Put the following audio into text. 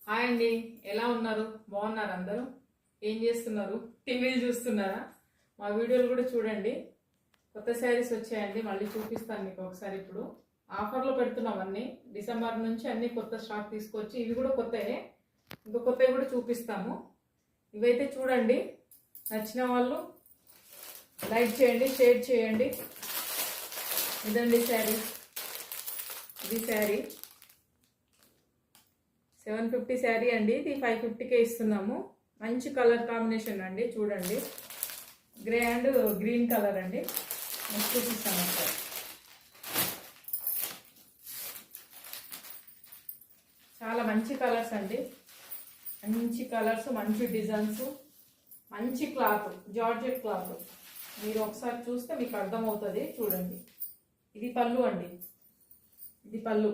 Hi అండి, ఎలా ఉన్నారు? బాగున్నారు అందరూ? ఏం చేస్తున్నారు? టీవీలు చూస్తున్నారా? మా వీడియోలు కూడా చూడండి. కొత్త శారీస్ వచ్చాయండి, మళ్ళీ చూపిస్తాను మీకు ఒకసారి. ఇప్పుడు ఆఫర్లో పెడుతున్నాం అన్నీ. డిసెంబర్ నుంచి అన్ని కొత్త స్టాక్ తీసుకొచ్చి ఇవి కూడా కొత్తయే, ఇంకా కొత్తవి కూడా చూపిస్తాము. ఇవైతే చూడండి, నచ్చిన వాళ్ళు లైక్ చేయండి, షేర్ చేయండి. ఇదండి శారీ, ఇది శారీ 750 శారీ అండి. ఇది 550కే ఇస్తున్నాము. మంచి కలర్ కాంబినేషన్ అండి, చూడండి. గ్రే అండ్ గ్రీన్ కలర్ అండి. నెక్స్ట్ చూపిస్తాను సార్. చాలా మంచి కలర్స్ అండి, మంచి కలర్స్, మంచి డిజైన్స్, మంచి క్లాత్, జార్జెట్ క్లాత్. మీరు ఒకసారి చూస్తే మీకు అర్థమవుతుంది. చూడండి, ఇది పళ్ళు అండి, ఇది పళ్ళు.